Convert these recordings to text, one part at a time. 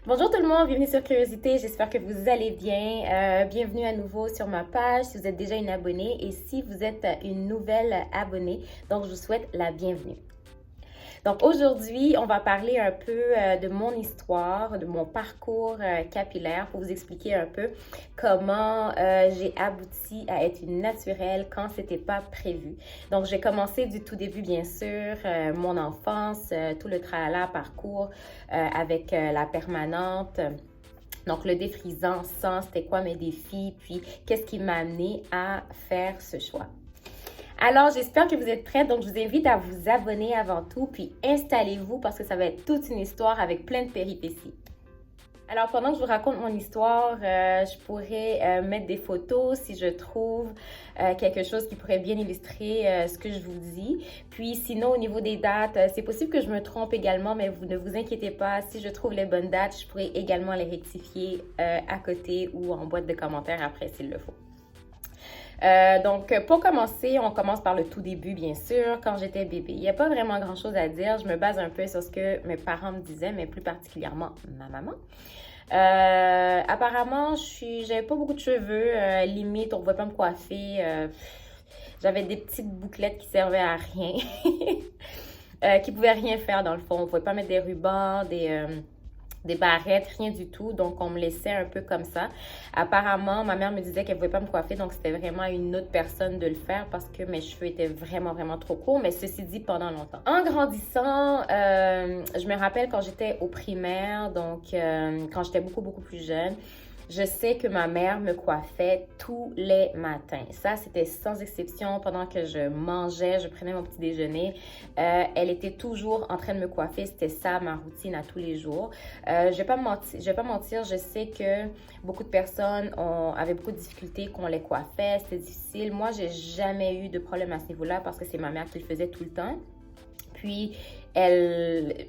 Bonjour tout le monde, bienvenue sur Curiosité, j'espère que vous allez bien. Bienvenue à nouveau sur ma page si vous êtes déjà une abonnée et si vous êtes une nouvelle abonnée, donc je vous souhaite la bienvenue. Donc aujourd'hui, on va parler un peu de mon histoire, de mon parcours capillaire pour vous expliquer un peu comment j'ai abouti à être une naturelle quand c'était pas prévu. Donc j'ai commencé du tout début bien sûr, mon enfance, tout le tralala parcours avec la permanente. Donc, le défrisant, c'était quoi mes défis, puis qu'est-ce qui m'a amené à faire ce choix. Alors, j'espère que vous êtes prêts. Donc, je vous invite à vous abonner avant tout, puis installez-vous parce que ça va être toute une histoire avec plein de péripéties. Alors, pendant que je vous raconte mon histoire, je pourrais mettre des photos si je trouve quelque chose qui pourrait bien illustrer ce que je vous dis. Puis, sinon, au niveau des dates, c'est possible que je me trompe également, mais vous ne vous inquiétez pas. Si je trouve les bonnes dates, je pourrais également les rectifier à côté ou en boîte de commentaires après s'il le faut. Donc, pour commencer, on commence par le tout début, bien sûr, quand j'étais bébé. Il n'y a pas vraiment grand-chose à dire. Je me base un peu sur ce que mes parents me disaient, mais plus particulièrement ma maman. Apparemment, j'avais pas beaucoup de cheveux. Limite, on ne pouvait pas me coiffer. J'avais des petites bouclettes qui servaient à rien. Qui pouvaient rien faire, dans le fond. On ne pouvait pas mettre des rubans, des barrettes, rien du tout. Donc, on me laissait un peu comme ça. Apparemment, ma mère me disait qu'elle ne pouvait pas me coiffer. Donc, c'était vraiment à une autre personne de le faire parce que mes cheveux étaient vraiment, vraiment trop courts. Mais ceci dit, pendant longtemps. En grandissant, je me rappelle quand j'étais au primaire, donc quand j'étais beaucoup, beaucoup plus jeune, je sais que ma mère me coiffait tous les matins. Ça, c'était sans exception. Pendant que je mangeais, je prenais mon petit déjeuner, elle était toujours en train de me coiffer. C'était ça, ma routine à tous les jours. Je vais pas mentir, je sais que beaucoup de personnes avaient beaucoup de difficultés qu'on les coiffait. C'était difficile. Moi, j'ai jamais eu de problème à ce niveau-là parce que c'est ma mère qui le faisait tout le temps. Puis,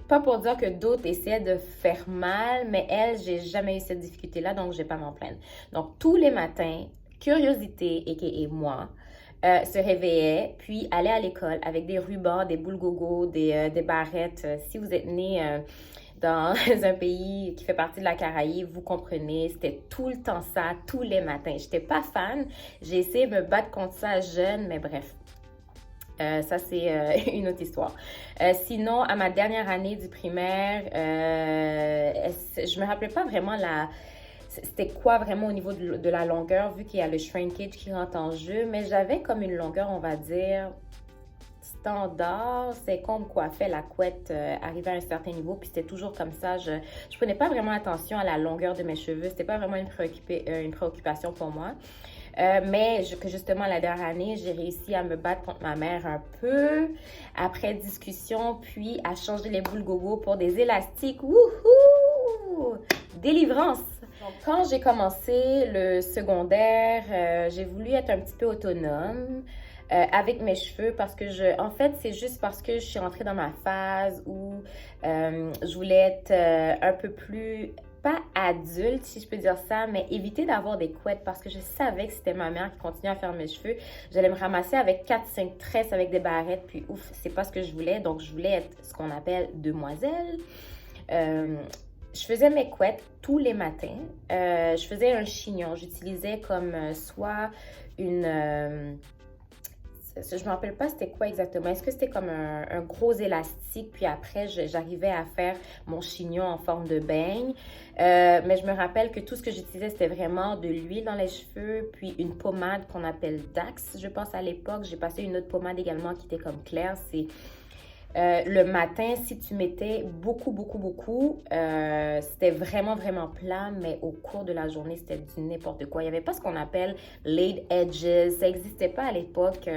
pas pour dire que d'autres essaient de faire mal, mais elle, j'ai jamais eu cette difficulté-là, donc je vais pas m'en plaindre. Donc, tous les matins, Curiosité, et moi, se réveillait, puis allait à l'école avec des rubans, des boules gogo, des barrettes. Si vous êtes né dans un pays qui fait partie de la Caraïbe, vous comprenez, c'était tout le temps ça, tous les matins. J'étais pas fan, j'ai essayé de me battre contre ça jeune, mais bref. Ça, c'est une autre histoire. Sinon, à ma dernière année du primaire, je me rappelais pas vraiment c'était quoi vraiment au niveau de la longueur, vu qu'il y a le shrinkage qui rentre en jeu, mais j'avais comme une longueur, on va dire, standard. C'est qu'on me coiffait la couette arrivée à un certain niveau, puis c'était toujours comme ça. Je prenais pas vraiment attention à la longueur de mes cheveux. C'était pas vraiment une préoccupation pour moi. Mais que justement, la dernière année, j'ai réussi à me battre contre ma mère un peu après discussion, puis à changer les boules gogo pour des élastiques. Wouhou! Délivrance! Donc, quand j'ai commencé le secondaire, j'ai voulu être un petit peu autonome. Avec mes cheveux parce que en fait, c'est juste parce que je suis rentrée dans ma phase où je voulais être un peu plus pas adulte, si je peux dire ça, mais éviter d'avoir des couettes parce que je savais que c'était ma mère qui continuait à faire mes cheveux. J'allais me ramasser avec 4-5 tresses avec des barrettes, puis ouf, c'est pas ce que je voulais. Donc, je voulais être ce qu'on appelle demoiselle. Je faisais mes couettes tous les matins. Je faisais un chignon. J'utilisais comme soit une... je ne me rappelle pas c'était quoi exactement. Est-ce que c'était comme un gros élastique, puis après, j'arrivais à faire mon chignon en forme de beigne. Mais je me rappelle que tout ce que j'utilisais, c'était vraiment de l'huile dans les cheveux, puis une pommade qu'on appelle Dax, je pense à l'époque. J'ai passé une autre pommade également qui était comme claire. C'est le matin, si tu mettais beaucoup, beaucoup, beaucoup, c'était vraiment, vraiment plat, mais au cours de la journée, c'était du n'importe quoi. Il n'y avait pas ce qu'on appelle laid edges, ça n'existait pas à l'époque.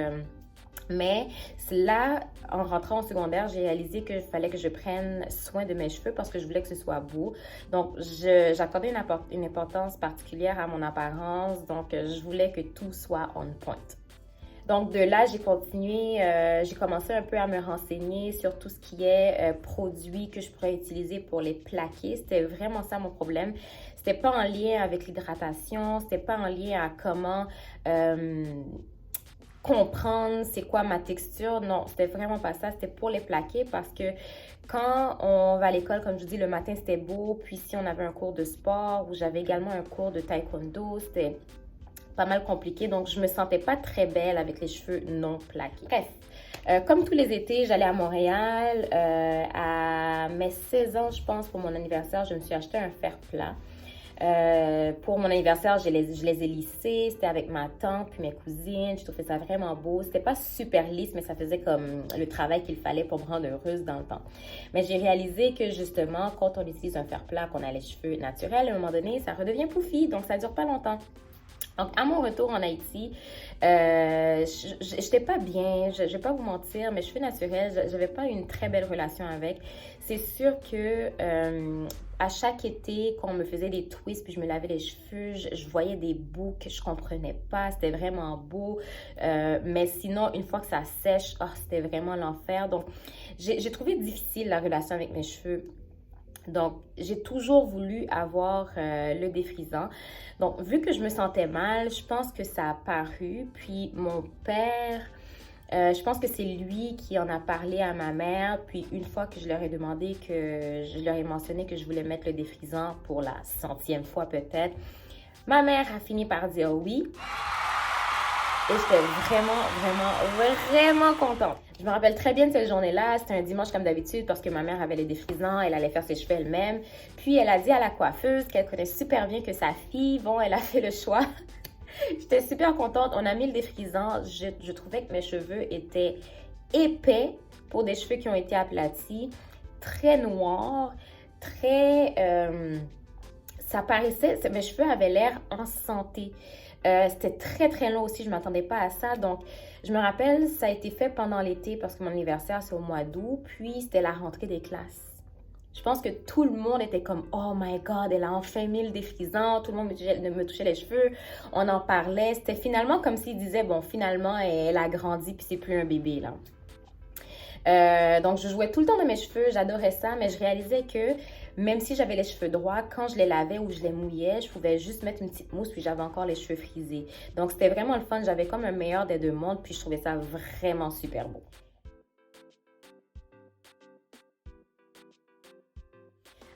Mais là, en rentrant au secondaire, j'ai réalisé qu'il fallait que je prenne soin de mes cheveux parce que je voulais que ce soit beau. Donc, j'accordais une importance particulière à mon apparence. Donc, je voulais que tout soit on point. Donc, de là, j'ai continué, j'ai commencé un peu à me renseigner sur tout ce qui est produits que je pourrais utiliser pour les plaquer. C'était vraiment ça mon problème. C'était pas en lien avec l'hydratation, c'était pas en lien à comment comprendre c'est quoi ma texture. Non, c'était vraiment pas ça. C'était pour les plaquer parce que quand on va à l'école, comme je dis, le matin c'était beau. Puis si on avait un cours de sport ou j'avais également un cours de taekwondo, c'était pas mal compliqué. Donc je me sentais pas très belle avec les cheveux non plaqués. Bref. Comme tous les étés, j'allais à Montréal. À mes 16 ans, je pense, pour mon anniversaire, je me suis acheté un fer plat. Pour mon anniversaire, je les ai lissés. C'était avec ma tante puis mes cousines. Je trouvais ça vraiment beau. C'était pas super lisse, mais ça faisait comme le travail qu'il fallait pour me rendre heureuse dans le temps. Mais j'ai réalisé que justement, quand on utilise un fer plat, qu'on a les cheveux naturels, à un moment donné, ça redevient pouffi. Donc, ça dure pas longtemps. Donc, à mon retour en Haïti, j'étais pas bien, je vais pas vous mentir, mes cheveux naturels, j'avais pas une très belle relation avec. C'est sûr que à chaque été, quand on me faisait des twists puis je me lavais les cheveux, je voyais des bouts que je comprenais pas, c'était vraiment beau. Mais sinon, une fois que ça sèche, oh, c'était vraiment l'enfer. Donc, j'ai trouvé difficile la relation avec mes cheveux. Donc, j'ai toujours voulu avoir le défrisant. Donc, vu que je me sentais mal, je pense que ça a paru. Puis, mon père, je pense que c'est lui qui en a parlé à ma mère. Puis, une fois que je leur ai demandé, que je leur ai mentionné que je voulais mettre le défrisant pour la 100e fois peut-être, ma mère a fini par dire oui. Et j'étais vraiment contente. Je me rappelle très bien de cette journée-là. C'était un dimanche comme d'habitude parce que ma mère avait les défrisants. Elle allait faire ses cheveux elle-même. Puis, elle a dit à la coiffeuse qu'elle connaît super bien que sa fille, bon, elle a fait le choix. J'étais super contente. On a mis le défrisant. Je trouvais que mes cheveux étaient épais pour des cheveux qui ont été aplatis. Très noirs. Très... ça paraissait... Mes cheveux avaient l'air en santé. C'était très long aussi, je ne m'attendais pas à ça. Donc, je me rappelle, ça a été fait pendant l'été parce que mon anniversaire, c'est au mois d'août. Puis, c'était la rentrée des classes. Je pense que tout le monde était comme « Oh my God, elle a enfin mis le défrisant. » Tout le monde me touchait les cheveux. On en parlait. C'était finalement comme s'ils disaient « Bon, finalement, elle a grandi puis c'est plus un bébé, là. » Donc, je jouais tout le temps de mes cheveux. J'adorais ça, mais je réalisais que même si j'avais les cheveux droits, quand je les lavais ou je les mouillais, je pouvais juste mettre une petite mousse puis j'avais encore les cheveux frisés. Donc, c'était vraiment le fun. J'avais comme un meilleur des deux mondes puis je trouvais ça vraiment super beau.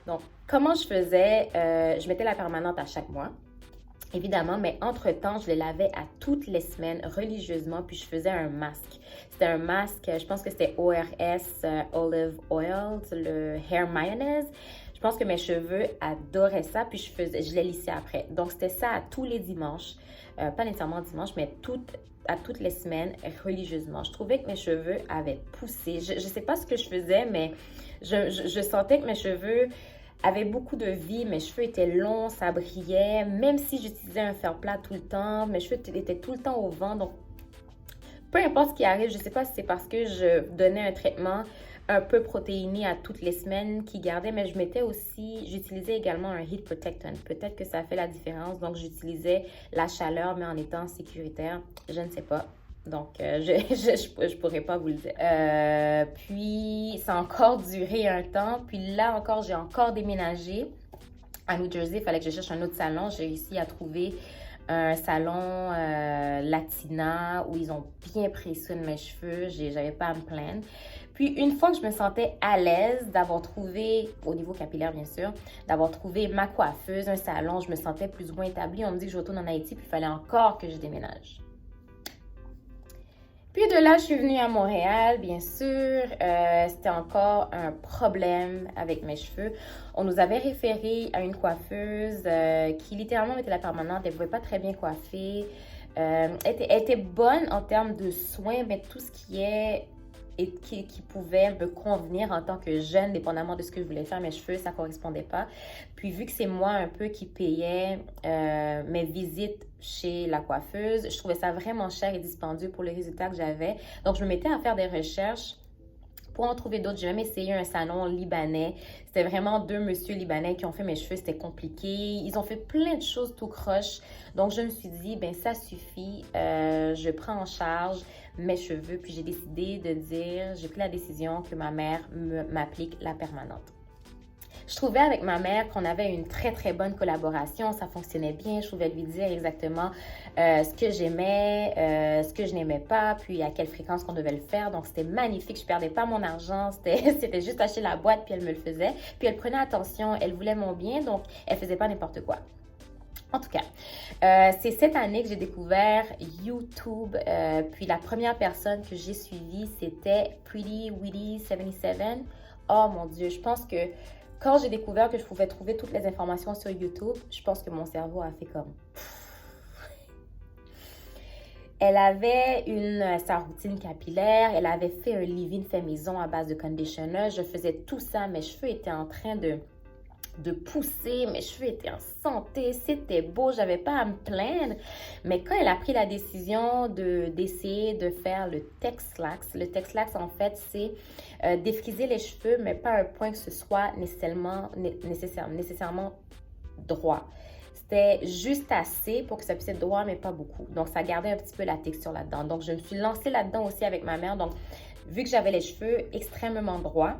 Donc, comment je faisais? Je mettais la permanente à chaque mois. Évidemment, mais entre-temps, je les lavais à toutes les semaines religieusement, puis je faisais un masque. C'était un masque, je pense que c'était ORS Olive Oil, le Hair Mayonnaise. Je pense que mes cheveux adoraient ça, puis je les lissais après. Donc, c'était ça à tous les dimanches. Pas nécessairement dimanche, mais à toutes les semaines, religieusement. Je trouvais que mes cheveux avaient poussé. Je ne sais pas ce que je faisais, mais je sentais que mes cheveux avait beaucoup de vie, mes cheveux étaient longs, ça brillait, même si j'utilisais un fer plat tout le temps, mes cheveux étaient tout le temps au vent, donc peu importe ce qui arrive, je ne sais pas si c'est parce que je donnais un traitement un peu protéiné à toutes les semaines qui gardait, mais j'utilisais également un heat protectant, peut-être que ça fait la différence, donc j'utilisais la chaleur, mais en étant sécuritaire, je ne sais pas. Donc, je pourrais pas vous le dire. Puis, ça a encore duré un temps. Puis là encore, j'ai encore déménagé à New Jersey. Il fallait que je cherche un autre salon. J'ai réussi à trouver un salon latina où ils ont bien pris soin de mes cheveux. J'avais pas à me plaindre. Puis, une fois que je me sentais à l'aise d'avoir trouvé, au niveau capillaire bien sûr, d'avoir trouvé ma coiffeuse, un salon, je me sentais plus ou moins établie. On me dit que je retourne en Haïti, puis il fallait encore que je déménage. Puis de là, je suis venue à Montréal, bien sûr. C'était encore un problème avec mes cheveux. On nous avait référé à une coiffeuse qui littéralement mettait la permanente. Elle ne pouvait pas très bien coiffer. Elle était bonne en termes de soins, mais tout ce qui pouvait me convenir en tant que jeune, dépendamment de ce que je voulais faire, mes cheveux, ça ne correspondait pas. Puis vu que c'est moi un peu qui payais mes visites chez la coiffeuse, je trouvais ça vraiment cher et dispendieux pour les résultats que j'avais. Donc, je me mettais à faire des recherches pour en trouver d'autres. J'ai même essayé un salon libanais. C'était vraiment deux messieurs libanais qui ont fait mes cheveux. C'était compliqué. Ils ont fait plein de choses tout croche. Donc, je me suis dit, ben ça suffit. Je prends en charge mes cheveux. Puis, j'ai décidé de dire, j'ai pris la décision que ma mère m'applique la permanente. Je trouvais avec ma mère qu'on avait une très, très bonne collaboration. Ça fonctionnait bien. Je pouvais lui dire exactement ce que j'aimais, ce que je n'aimais pas, puis à quelle fréquence qu'on devait le faire. Donc, c'était magnifique. Je perdais pas mon argent. C'était juste acheter la boîte, puis elle me le faisait. Puis elle prenait attention. Elle voulait mon bien, donc elle faisait pas n'importe quoi. En tout cas, c'est cette année que j'ai découvert YouTube. Puis la première personne que j'ai suivie, c'était Pretty Witty 77. Oh mon Dieu, je pense que quand j'ai découvert que je pouvais trouver toutes les informations sur YouTube, je pense que mon cerveau a fait comme... Elle avait sa routine capillaire, elle avait fait un leave-in fait maison à base de conditioner. Je faisais tout ça, mes cheveux étaient en train de pousser, mes cheveux étaient en santé, c'était beau, j'avais pas à me plaindre. Mais quand elle a pris la décision d'essayer de faire le Texlax en fait, c'est défriser les cheveux, mais pas à un point que ce soit nécessairement droit. C'était juste assez pour que ça puisse être droit, mais pas beaucoup. Donc, ça gardait un petit peu la texture là-dedans. Donc, je me suis lancée là-dedans aussi avec ma mère. Donc, vu que j'avais les cheveux extrêmement droits,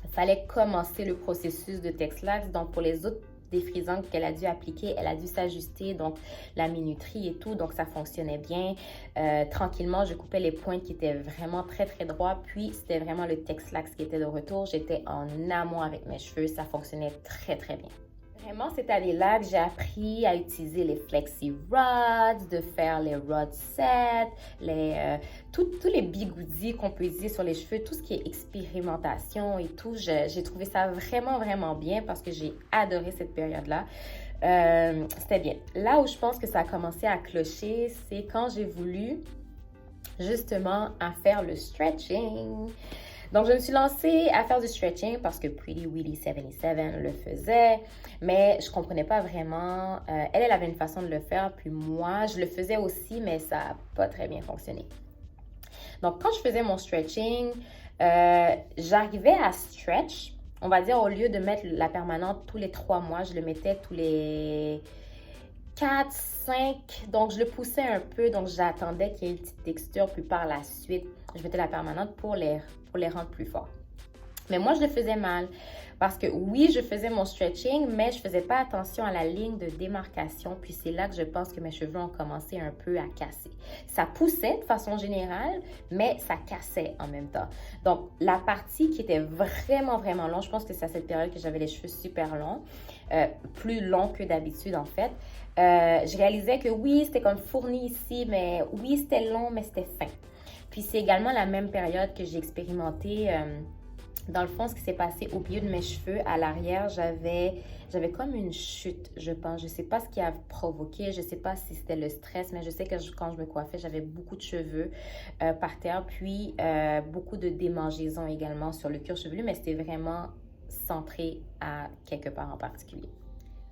il fallait commencer le processus de Texlax. Donc, pour les autres défrisantes qu'elle a dû appliquer, elle a dû s'ajuster, donc la minuterie et tout. Donc, ça fonctionnait bien. Tranquillement, je coupais les pointes qui étaient vraiment très, très droits. Puis, c'était vraiment le Texlax qui était de retour. J'étais en amont avec mes cheveux. Ça fonctionnait très, très bien. Vraiment, cette année-là que j'ai appris à utiliser les flexi rods, de faire les rod sets, tous les bigoudis qu'on peut utiliser sur les cheveux, tout ce qui est expérimentation et tout. J'ai trouvé ça vraiment, vraiment bien parce que j'ai adoré cette période-là. C'était bien. Là où je pense que ça a commencé à clocher, c'est quand j'ai voulu justement à faire le stretching. Donc, je me suis lancée à faire du stretching parce que Pretty Witty 77 le faisait, mais je ne comprenais pas vraiment. Elle avait une façon de le faire, puis moi, je le faisais aussi, mais ça n'a pas très bien fonctionné. Donc, quand je faisais mon stretching, j'arrivais à stretch. On va dire, au lieu de mettre la permanente tous les 3 mois, je le mettais tous les 4, 5. Donc, je le poussais un peu. Donc, j'attendais qu'il y ait une petite texture. Puis par la suite, je mettais la permanente pour les rendre plus forts. Mais moi, je le faisais mal. Parce que oui, je faisais mon stretching, mais je ne faisais pas attention à la ligne de démarcation. Puis c'est là que je pense que mes cheveux ont commencé un peu à casser. Ça poussait de façon générale, mais ça cassait en même temps. Donc, la partie qui était vraiment, vraiment longue, je pense que c'est à cette période que j'avais les cheveux super longs, plus longs que d'habitude en fait. Je réalisais que oui, c'était comme fourni ici, mais oui, c'était long, mais c'était fin. Puis c'est également la même période que j'ai expérimenté... dans le fond, ce qui s'est passé au milieu de mes cheveux, à l'arrière, j'avais comme une chute, je pense. Je ne sais pas ce qui a provoqué, je ne sais pas si c'était le stress, mais je sais que quand je me coiffais, j'avais beaucoup de cheveux par terre, puis beaucoup de démangeaisons également sur le cuir chevelu, mais c'était vraiment centré à quelque part en particulier.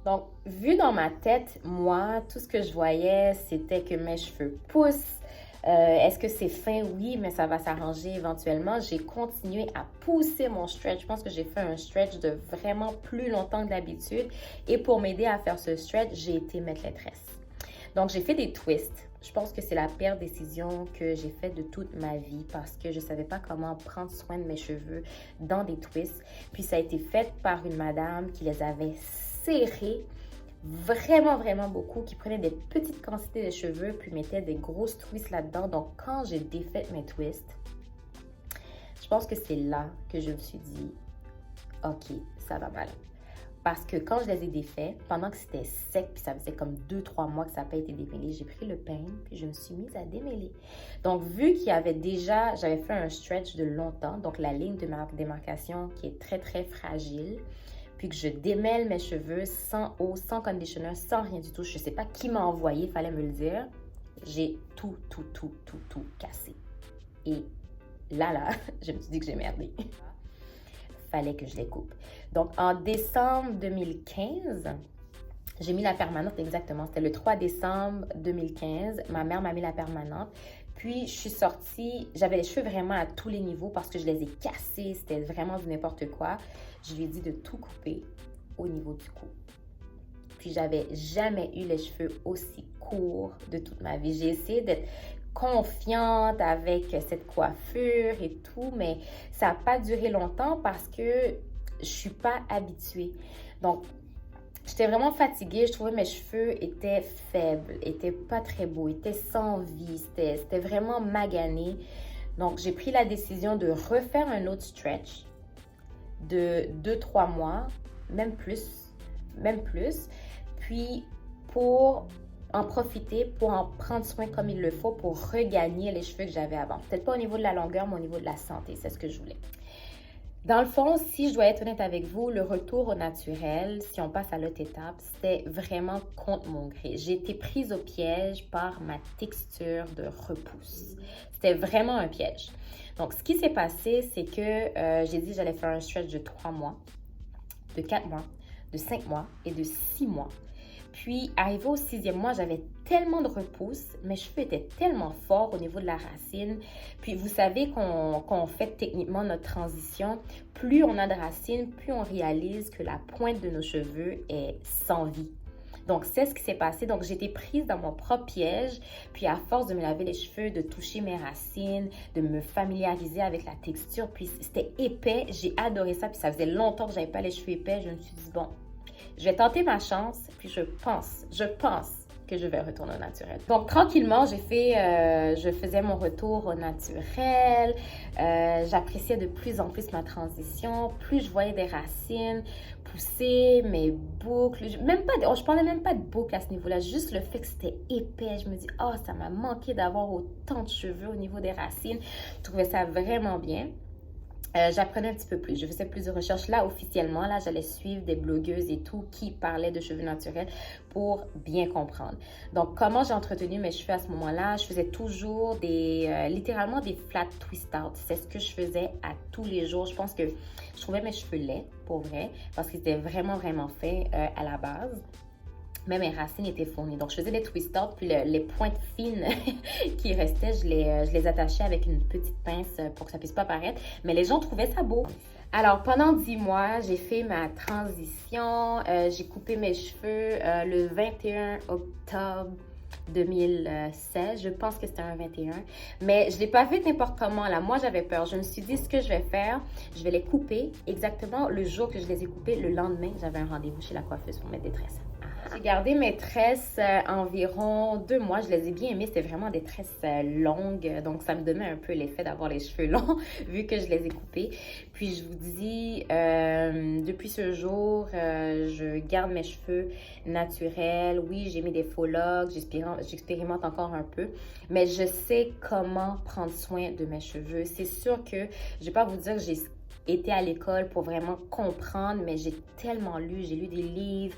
Donc, vu dans ma tête, moi, tout ce que je voyais, c'était que mes cheveux poussent. Est-ce que c'est fin? Oui, mais ça va s'arranger éventuellement. J'ai continué à pousser mon stretch. Je pense que j'ai fait un stretch de vraiment plus longtemps que d'habitude. Et pour m'aider à faire ce stretch, j'ai été mettre les tresses. Donc, j'ai fait des twists. Je pense que c'est la pire décision que j'ai faite de toute ma vie parce que je ne savais pas comment prendre soin de mes cheveux dans des twists. Puis, ça a été fait par une madame qui les avait serrés vraiment, vraiment beaucoup, qui prenait des petites quantités de cheveux puis mettait des grosses twists là-dedans. Donc, quand j'ai défait mes twists, je pense que c'est là que je me suis dit, OK, ça va mal. Parce que quand je les ai défaits, pendant que c'était sec, puis ça faisait comme 2-3 mois que ça n'a pas été démêlé, j'ai pris le peigne, puis je me suis mise à démêler. Donc, vu qu'il y avait déjà, j'avais fait un stretch de longtemps, donc la ligne de démarcation qui est très, très fragile, puis que je démêle mes cheveux sans eau, sans conditioner, sans rien du tout. Je ne sais pas qui m'a envoyé, il fallait me le dire. J'ai tout cassé. Et là, je me suis dit que j'ai merdé. Fallait que je les coupe. Donc, en décembre 2015, j'ai mis la permanente exactement. C'était le 3 décembre 2015. Ma mère m'a mis la permanente. Puis, je suis sortie, j'avais les cheveux vraiment à tous les niveaux parce que je les ai cassés. C'était vraiment du n'importe quoi. Je lui ai dit de tout couper au niveau du cou. Puis, j'avais jamais eu les cheveux aussi courts de toute ma vie. J'ai essayé d'être confiante avec cette coiffure et tout, mais ça n'a pas duré longtemps parce que je suis pas habituée. Donc, j'étais vraiment fatiguée, je trouvais mes cheveux étaient faibles, étaient pas très beaux, étaient sans vie, c'était vraiment magané. Donc, j'ai pris la décision de refaire un autre stretch de 2-3 mois, même plus. Puis, pour en profiter, pour en prendre soin comme il le faut, pour regagner les cheveux que j'avais avant. Peut-être pas au niveau de la longueur, mais au niveau de la santé, c'est ce que je voulais. Dans le fond, si je dois être honnête avec vous, le retour au naturel, si on passe à l'autre étape, c'était vraiment contre mon gré. J'ai été prise au piège par ma texture de repousse. C'était vraiment un piège. Donc, ce qui s'est passé, c'est que j'ai dit que j'allais faire un stretch de 3 mois, de 4 mois, de 5 mois et de 6 mois. Puis, arrivé au 6e mois, j'avais tellement de repousse, mes cheveux étaient tellement forts au niveau de la racine. Puis, vous savez qu'on fait techniquement notre transition. Plus on a de racines, plus on réalise que la pointe de nos cheveux est sans vie. Donc, c'est ce qui s'est passé. Donc, j'ai été prise dans mon propre piège. Puis, à force de me laver les cheveux, de toucher mes racines, de me familiariser avec la texture, puis c'était épais. J'ai adoré ça. Puis, ça faisait longtemps que je n'avais pas les cheveux épais. Je me suis dit, bon, je vais tenter ma chance, puis je pense que je vais retourner au naturel. Donc, tranquillement, je faisais mon retour au naturel. J'appréciais de plus en plus ma transition. Plus je voyais des racines pousser, mes boucles. Je parlais même pas de boucles à ce niveau-là. Juste le fait que c'était épais. Je me dis, oh, ça m'a manqué d'avoir autant de cheveux au niveau des racines. Je trouvais ça vraiment bien. J'apprenais un petit peu plus. Je faisais plus de recherches. Là, officiellement, là, j'allais suivre des blogueuses et tout qui parlaient de cheveux naturels pour bien comprendre. Donc, comment j'ai entretenu mes cheveux à ce moment-là? Je faisais toujours littéralement des flat twist out. C'est ce que je faisais à tous les jours. Je pense que je trouvais mes cheveux laids, pour vrai, parce qu'ils étaient vraiment, vraiment faits à la base. Mais mes racines étaient fournies. Donc, je faisais des twist out, puis les pointes fines qui restaient, je les attachais avec une petite pince pour que ça puisse pas paraître. Mais les gens trouvaient ça beau. Alors, pendant 10 mois, j'ai fait ma transition. J'ai coupé mes cheveux le 21 octobre 2016. Je pense que c'était un 21. Mais je ne l'ai pas fait n'importe comment. Là, moi, j'avais peur. Je me suis dit, ce que je vais faire, je vais les couper exactement le jour que je les ai coupés. Le lendemain, j'avais un rendez-vous chez la coiffeuse pour mes tresses. J'ai gardé mes tresses environ 2 mois. Je les ai bien aimées. C'était vraiment des tresses longues. Donc, ça me donnait un peu l'effet d'avoir les cheveux longs vu que je les ai coupés. Puis, je vous dis, depuis ce jour, je garde mes cheveux naturels. Oui, j'ai mis des faux locks. J'expérimente encore un peu. Mais je sais comment prendre soin de mes cheveux. C'est sûr que je ne vais pas vous dire que j'ai été à l'école pour vraiment comprendre, mais j'ai tellement lu, j'ai lu des livres,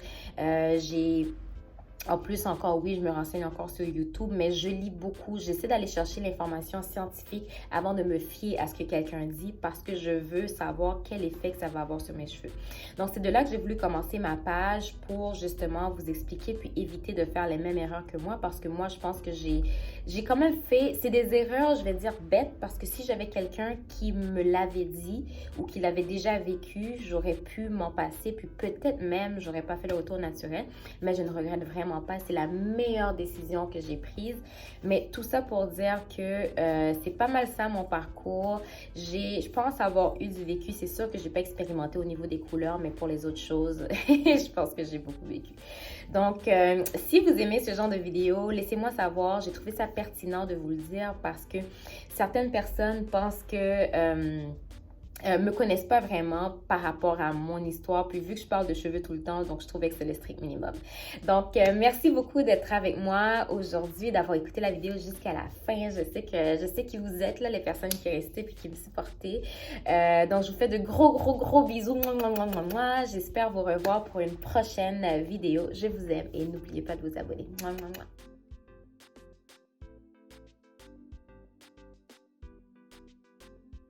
en plus encore, oui, je me renseigne encore sur YouTube, mais je lis beaucoup. J'essaie d'aller chercher l'information scientifique avant de me fier à ce que quelqu'un dit parce que je veux savoir quel effet que ça va avoir sur mes cheveux. Donc, c'est de là que j'ai voulu commencer ma page pour justement vous expliquer puis éviter de faire les mêmes erreurs que moi parce que moi, je pense que j'ai quand même fait, c'est des erreurs, je vais dire bêtes parce que si j'avais quelqu'un qui me l'avait dit ou qui l'avait déjà vécu, j'aurais pu m'en passer puis peut-être même, j'aurais pas fait le retour naturel, mais je ne regrette vraiment pas. C'est la meilleure décision que j'ai prise. Mais tout ça pour dire que c'est pas mal ça mon parcours. Je pense avoir eu du vécu. C'est sûr que j'ai pas expérimenté au niveau des couleurs, mais pour les autres choses, je pense que j'ai beaucoup vécu. Donc, si vous aimez ce genre de vidéo, laissez-moi savoir. J'ai trouvé ça pertinent de vous le dire parce que certaines personnes pensent que me connaissent pas vraiment par rapport à mon histoire. Puis vu que je parle de cheveux tout le temps, donc je trouvais que c'est le strict minimum. Donc, merci beaucoup d'être avec moi aujourd'hui, d'avoir écouté la vidéo jusqu'à la fin. Je sais qui vous êtes, là, les personnes qui restaient puis qui me supportaient. Donc, je vous fais de gros bisous. J'espère vous revoir pour une prochaine vidéo. Je vous aime et n'oubliez pas de vous abonner.